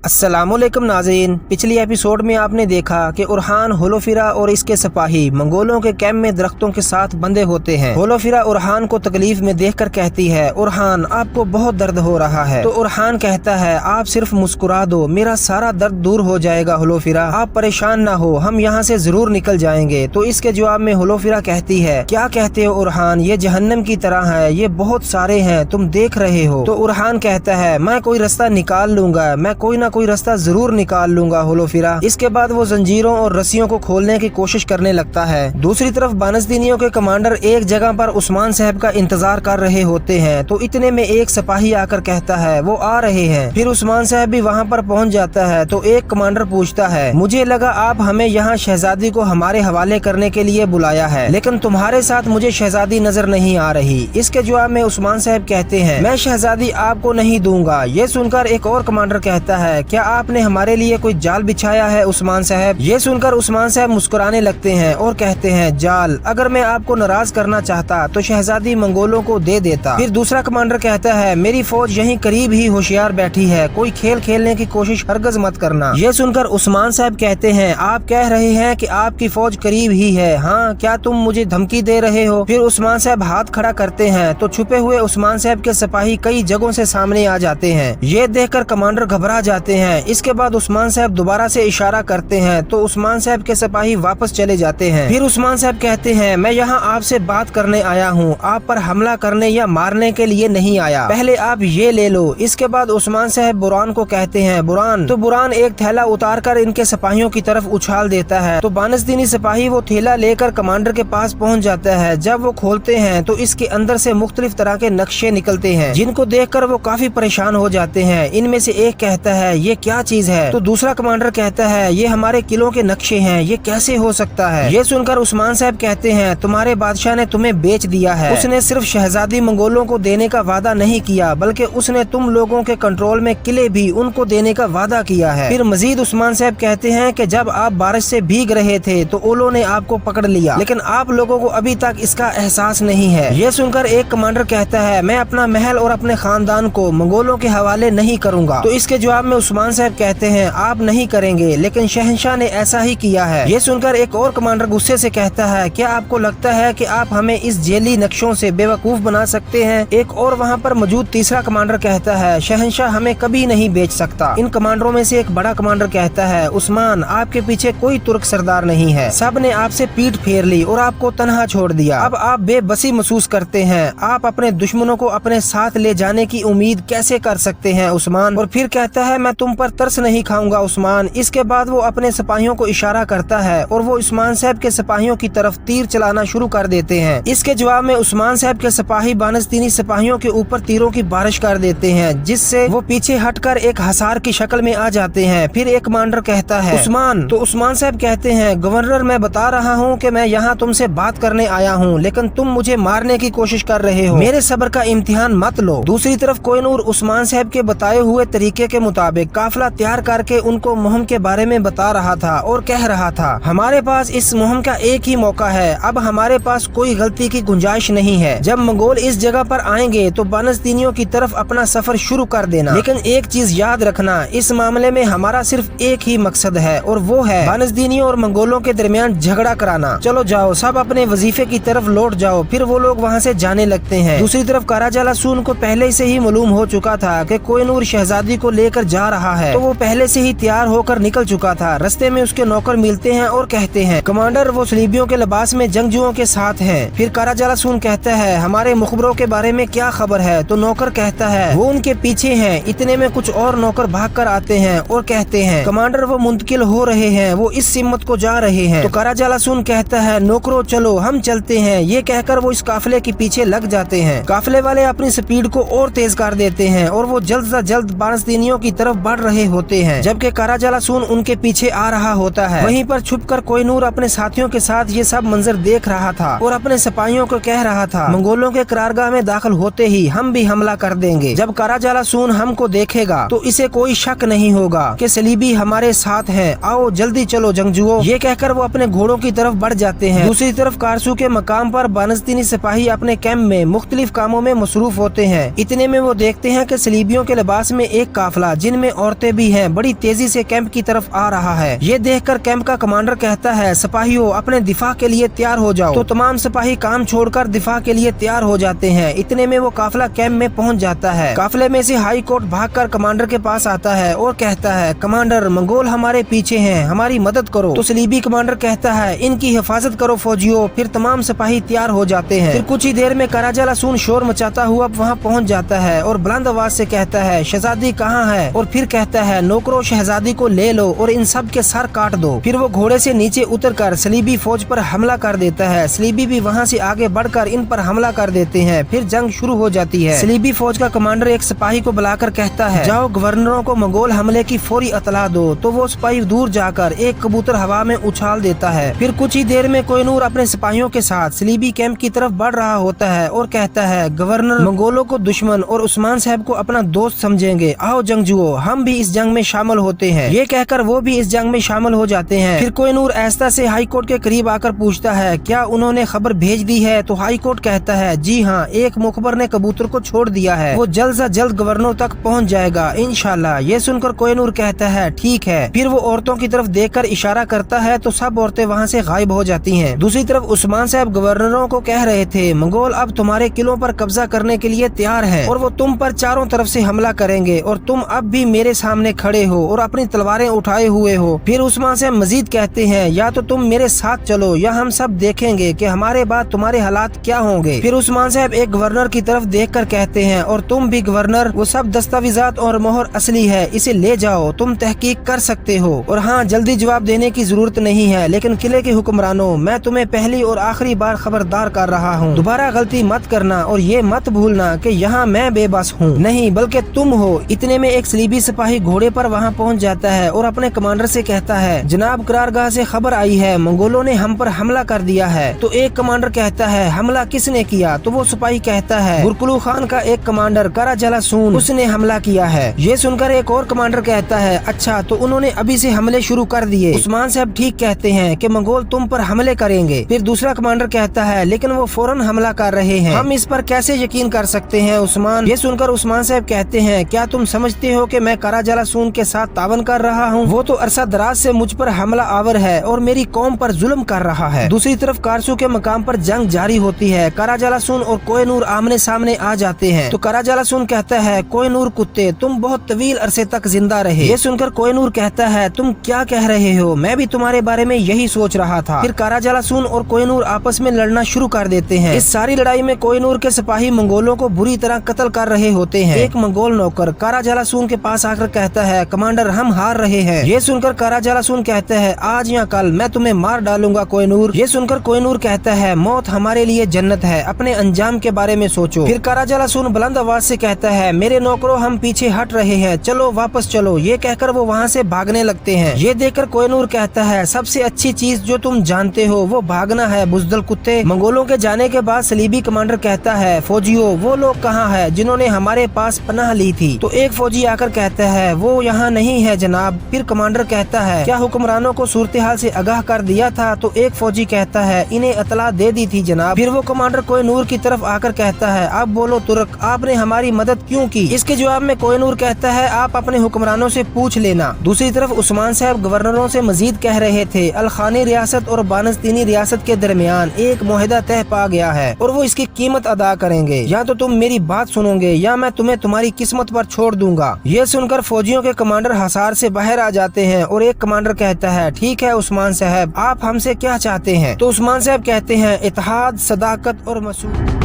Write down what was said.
अस्सलाम वालेकुम नाज़रीन, पिछली एपिसोड में आपने देखा कि उरहान होलोफिरा और इसके सिपाही मंगोलों के कैंप में दरख्तों के साथ बंधे होते हैं। होलोफिरा उरहान को तकलीफ में देखकर कहती है, उरहान आपको बहुत दर्द हो रहा है। तो उरहान कहता है, आप सिर्फ मुस्कुरा दो, मेरा सारा दर्द दूर हो जाएगा। होलोफिरा आप परेशान ना हो, हम यहाँ से जरूर निकल जाएंगे। तो इसके जवाब में होलोफिरा कहती है, क्या कहते हो उरहान, ये जहन्नम की तरह है, ये बहुत सारे हैं, तुम देख रहे हो। तो उरहान कहता है, मैं कोई रास्ता निकाल लूंगा, मैं कोई रास्ता जरूर निकाल लूंगा। होलोफिरा इसके बाद वो जंजीरों और रस्सियों को खोलने की कोशिश करने लगता है। दूसरी तरफ बानसदीनियों के कमांडर एक जगह पर उस्मान साहब का इंतजार कर रहे होते हैं। तो इतने में एक सिपाही आकर कहता है, वो आ रहे हैं। फिर उस्मान साहब भी वहाँ पर पहुँच जाता है। तो एक कमांडर पूछता है, मुझे लगा आप हमें यहाँ शहजादी को हमारे हवाले करने के लिए बुलाया है, लेकिन तुम्हारे साथ मुझे शहजादी नजर नहीं आ रही। इसके जवाब में उस्मान साहब कहते हैं, मैं शहजादी आपको नहीं दूंगा। ये सुनकर एक और कमांडर कहता है, क्या आपने हमारे लिए कोई जाल बिछाया है उस्मान साहब। ये सुनकर उस्मान साहब मुस्कुराने लगते हैं और कहते हैं, जाल, अगर मैं आपको नाराज करना चाहता तो शहजादी मंगोलों को दे देता। फिर दूसरा कमांडर कहता है, मेरी फौज यहीं करीब ही होशियार बैठी है, कोई खेल खेलने की कोशिश हरगज मत करना। ये सुनकर उस्मान साहब कहते हैं, आप कह रहे हैं कि आपकी फौज करीब ही है, हाँ, क्या तुम मुझे धमकी दे रहे हो। फिर उस्मान साहब हाथ खड़ा करते हैं तो छुपे हुए उस्मान साहब के सिपाही कई जगहों से सामने आ जाते हैं। ये देखकर कमांडर घबरा जाते हैं। इसके बाद उस्मान साहब दोबारा से इशारा करते हैं तो उस्मान साहब के सिपाही वापस चले जाते हैं। फिर उस्मान साहब कहते हैं, मैं यहाँ आपसे बात करने आया हूँ, आप पर हमला करने या मारने के लिए नहीं आया, पहले आप ये ले लो। इसके बाद उस्मान साहब बुरान को कहते हैं, बुरान। तो बुरान एक थैला उतारकर इनके सिपाहियों की तरफ उछाल देता है। तो बानसदीनी सिपाही वो थैला लेकर कमांडर के पास पहुँच जाता है। जब वो खोलते हैं तो इसके अंदर से मुख्तलिफ तरह के नक्शे निकलते हैं, जिनको देखकर वो काफी परेशान हो जाते हैं। इनमें से एक कहता है, ये क्या चीज है। तो दूसरा कमांडर कहता है, ये हमारे किलों के नक्शे हैं, ये कैसे हो सकता है। ये सुनकर उस्मान साहब कहते हैं, तुम्हारे बादशाह ने तुम्हें बेच दिया है, उसने सिर्फ शहजादी मंगोलों को देने का वादा नहीं किया, बल्कि उसने तुम लोगों के कंट्रोल में किले भी उनको देने का वादा किया है। फिर मजीद उस्मान साहब कहते हैं कि जब आप बारिश से भीग रहे थे तो ओलों ने आपको पकड़ लिया, लेकिन आप लोगों को अभी तक इसका एहसास नहीं है। ये सुनकर एक कमांडर कहता है, मैं अपना महल और अपने खानदान को मंगोलों के हवाले नहीं करूँगा। तो इसके जवाब में उस्मान साहब कहते हैं, आप नहीं करेंगे, लेकिन शहंशाह ने ऐसा ही किया है। ये सुनकर एक और कमांडर गुस्से से कहता है, क्या आपको लगता है कि आप हमें इस जेली नक्शों से बेवकूफ बना सकते हैं। एक और वहाँ पर मौजूद तीसरा कमांडर कहता है, शहंशाह हमें कभी नहीं बेच सकता। इन कमांडरों में से एक बड़ा कमांडर कहता है, उस्मान, आपके पीछे कोई तुर्क सरदार नहीं है, सब ने आपसे पीठ फेर ली और आपको तनहा छोड़ दिया। अब आप बेबसी महसूस करते हैं, आप अपने दुश्मनों को अपने साथ ले जाने की उम्मीद कैसे कर सकते हैं उस्मान। और फिर कहता है, मैं तुम पर तरस नहीं खाऊंगा उस्मान। इसके बाद वो अपने सिपाहियों को इशारा करता है और वो उस्मान साहब के सिपाहियों की तरफ तीर चलाना शुरू कर देते हैं। इसके जवाब में उस्मान साहब के सिपाही बानसदीनी सिपाहियों के ऊपर तीरों की बारिश कर देते हैं, जिससे वो पीछे हटकर एक हसार की शक्ल में आ जाते हैं। फिर एक कमांडर कहता है, उस्मान। तो उस्मान साहब कहते हैं, गवर्नर, मैं बता रहा हूँ कि मैं यहाँ तुमसे बात करने आया हूँ, लेकिन तुम मुझे मारने की कोशिश कर रहे हो, मेरे सब्र का इम्तिहान मत लो। दूसरी तरफ कोहिनूर उस्मान साहब के बताए हुए तरीके के मुताबिक काफिला तैयार करके उनको मुहिम के बारे में बता रहा था और कह रहा था, हमारे पास इस मुहिम का एक ही मौका है, अब हमारे पास कोई गलती की गुंजाइश नहीं है। जब मंगोल इस जगह पर आएंगे तो बानसदीनियों की तरफ अपना सफर शुरू कर देना, लेकिन एक चीज याद रखना, इस मामले में हमारा सिर्फ एक ही मकसद है और वो है बानसदीनियों और मंगोलों के दरमियान झगड़ा कराना। चलो जाओ, सब अपने वजीफे की तरफ लौट जाओ। फिर वो लोग वहाँ से जाने लगते हैं। दूसरी तरफ काराजालासून को पहले से ही मालूम हो चुका था कि कोहिनूर शहजादी को लेकर जा रहा है, तो वो पहले से ही तैयार होकर निकल चुका था। रास्ते में उसके नौकर मिलते हैं और कहते हैं, कमांडर, वो सलीबियों के लिबास में जंगजुओं के साथ हैं। फिर काराजालासून कहता है, हमारे मुखबरों के बारे में क्या खबर है। तो नौकर कहता है, वो उनके पीछे हैं। इतने में कुछ और नौकर भाग कर आते हैं और कहते हैं, कमांडर, वो मुंतकिल हो रहे हैं, वो इस सिमत को जा रहे हैं। तो काराजालासून कहता है, नौकरों, चलो हम चलते हैं। ये कहकर वो इस काफिले के पीछे लग जाते हैं। काफिले वाले अपनी स्पीड को और तेज कर देते हैं और वो जल्द से जल्द बानसदीनियों की तरफ बढ़ रहे होते हैं, जबकि काराजालासून उनके पीछे आ रहा होता है। वहीं पर छुपकर कोहिनूर अपने साथियों के साथ ये सब मंजर देख रहा था और अपने सिपाहियों को कह रहा था, मंगोलों के करारगाह में दाखिल होते ही हम भी हमला कर देंगे। जब काराजालासून हमको देखेगा तो इसे कोई शक नहीं होगा कि सलीबी हमारे साथ हैं, आओ जल्दी चलो जंगजुओं। ये कहकर वो अपने घोड़ों की तरफ बढ़ जाते हैं। दूसरी तरफ कारसू के मकाम पर बानसदीनी सिपाही अपने कैंप में मुख्तलिफ कामों में मसरूफ होते हैं। इतने में वो देखते हैं कि सलीबियों के लिबास में एक काफिला, जिनमें औरतें भी हैं, बड़ी तेजी से कैंप की तरफ आ रहा है। ये देखकर कैंप का कमांडर कहता है, सिपाहियों अपने दिफा के लिए तैयार हो जाओ। तो तमाम सिपाही काम छोड़कर दिफा के लिए तैयार हो जाते हैं। इतने में वो काफिला कैंप में पहुंच जाता है। काफिले में से हाई कोर्ट भागकर कमांडर के पास आता है और कहता है, कमांडर मंगोल हमारे पीछे हैं, हमारी मदद करो। तो सलीबी कमांडर कहता है, इनकी हिफाजत करो फौजियों। फिर तमाम सिपाही तैयार हो जाते हैं। फिर कुछ ही देर में कराजा लसून शोर मचाता हुआ वहाँ पहुँच जाता है और बुलंद आवाज से कहता है, शहजादी कहाँ है? और फिर कहता है, नौकरों शहजादी को ले लो और इन सब के सर काट दो। फिर वो घोड़े से नीचे उतरकर सलीबी फौज पर हमला कर देता है। सलीबी भी वहाँ से आगे बढ़कर इन पर हमला कर देते हैं। फिर जंग शुरू हो जाती है। सलीबी फौज का कमांडर एक सिपाही को बुलाकर कहता है, जाओ गवर्नरों को मंगोल हमले की फौरी इत्तला दो। तो वो सिपाही दूर जाकर एक कबूतर हवा में उछाल देता है। फिर कुछ ही देर में कोहिनूर अपने सिपाहियों के साथ सलीबी कैंप की तरफ बढ़ रहा होता है और कहता है, गवर्नर मंगोलों को दुश्मन और उस्मान साहब को अपना दोस्त समझेंगे। आओ जंगजुओ, हम भी इस जंग में शामिल होते हैं। ये कहकर वो भी इस जंग में शामिल हो जाते हैं। फिर कोहिनूर ऐसा से हाई कोर्ट के करीब आकर पूछता है, क्या उन्होंने खबर भेज दी है? तो हाई कोर्ट कहता है, जी हाँ, एक मुखबर ने कबूतर को छोड़ दिया है, वो जल्द से जल्द गवर्नर तक पहुँच जाएगा इंशाल्लाह। ये सुनकर कोहिनूर कहता है, ठीक है। फिर वो औरतों की तरफ देखकर इशारा करता है तो सब औरतें वहाँ से गायब हो जाती हैं। दूसरी तरफ उस्मान साहब गवर्नरों को कह रहे थे, मंगोल अब तुम्हारे किलों पर कब्जा करने के लिए तैयार है और वो तुम पर चारों तरफ से हमला करेंगे और तुम अब भी मेरे सामने खड़े हो और अपनी तलवारें उठाए हुए हो। फिर उस्मान साहब मजीद कहते हैं, या तो तुम मेरे साथ चलो या हम सब देखेंगे कि हमारे बाद तुम्हारे हालात क्या होंगे। फिर उस्मान साहब एक गवर्नर की तरफ देखकर कहते हैं, और तुम भी गवर्नर, वो सब दस्तावेजात और मोहर असली है, इसे ले जाओ, तुम तहकीक कर सकते हो। और हाँ, जल्दी जवाब देने की जरूरत नहीं है, लेकिन किले के हुक्मरानों, मैं तुम्हें पहली और आखिरी बार खबरदार कर रहा हूँ, दोबारा गलती मत करना और ये मत भूलना कि यहाँ मैं बेबस हूँ नहीं, बल्कि तुम हो। इतने में एक सलीबी सिपाही घोड़े पर वहाँ पहुँच जाता है और अपने कमांडर से कहता है, जनाब करारगाह से खबर आई है, मंगोलों ने हम पर हमला कर दिया है। तो एक कमांडर कहता है, हमला किसने किया? तो वो सिपाही कहता है, बुरकुलू खान का एक कमांडर कराजा लसून, उसने हमला किया है। ये सुनकर एक और कमांडर कहता है, अच्छा, तो उन्होंने अभी से हमले शुरू कर दिए। उस्मान साहब ठीक कहते हैं कि मंगोल तुम पर हमले करेंगे। फिर दूसरा कमांडर कहता है, लेकिन वो फौरन हमला कर रहे हैं, हम इस पर कैसे यकीन कर सकते हैं उस्मान? ये सुनकर उस्मान साहब कहते हैं, क्या तुम समझते हो कि मैं कराजा लसून के साथ तावन कर रहा हूँ? वो तो अरसा दराज से मुझ पर हमला आवर है और मेरी कौम पर जुल्म कर रहा है। दूसरी तरफ कारसू के मकाम पर जंग जारी होती है। कराजा लसून और कोहिनूर आमने सामने आ जाते हैं। तो कराजा लसून कहता है, कोहिनूर कुत्ते, तुम बहुत तवील अरसे तक जिंदा रहे। ये सुनकर कोहिनूर कहता है, तुम क्या कह रहे हो? मैं भी तुम्हारे बारे में यही सोच रहा था। फिर कराजा लसून और कोहिनूर आपस में लड़ना शुरू कर देते हैं। इस सारी लड़ाई में कोहिनूर के सिपाही मंगोलों को बुरी तरह कत्ल कर रहे होते हैं। एक मंगोल नौकर कराजा लसून के पास आकर कहता है, कमांडर हम हार रहे हैं। ये सुनकर कराजा लसून कहता है, आज या कल मैं तुम्हें मार डालूंगा कोहिनूर। ये सुनकर कोहिनूर कहता है, मौत हमारे लिए जन्नत है, अपने अंजाम के बारे में सोचो। फिर कराजा लसून बुलंद आवाज से कहता है, मेरे नौकरों, हम पीछे हट रहे हैं, चलो वापस चलो। ये कहकर वो वहाँ से भागने लगते हैं। ये देखकर कोहिनूर कहता है, सबसे अच्छी चीज जो तुम जानते हो वो भागना है, बुज़दिल कुत्ते। मंगोलों के जाने के बाद सलीबी कमांडर कहता है, फौजियों, वो लोग कहाँ है जिन्होंने हमारे पास पनाह ली थी? तो एक फौजी आकर कहता है, वो यहाँ नहीं है जनाब। फिर कमांडर कहता है, क्या हुक्मरानों को सूरत हाल से आगाह कर दिया था? तो एक फौजी कहता है, इन्हें इत्तला दे दी थी जनाब। फिर वो कमांडर कोहिनूर की तरफ आकर कहता है, अब बोलो तुर्क, आपने हमारी मदद क्यों की? इसके जवाब में कोहिनूर कहता है, आप अपने हुक्मरानों से पूछ लेना। दूसरी तरफ उस्मान साहब गवर्नरों से मजीद कह रहे थे, अलखानी रियासत और बानस्तीनी रियासत के दरमियान एक मुआहदा तय पा गया है और वो इसकी कीमत अदा करेंगे। या तो तुम मेरी बात सुनोगे या मैं तुम्हें तुम्हारी किस्मत पर छोड़ दूंगा। ये सुनकर फौजियों के कमांडर हसार से बाहर आ जाते हैं और एक कमांडर कहता है, ठीक है उस्मान साहब, आप हमसे क्या चाहते हैं? तो उस्मान साहब कहते हैं, इत्तेहाद, सदाकत और मसूद।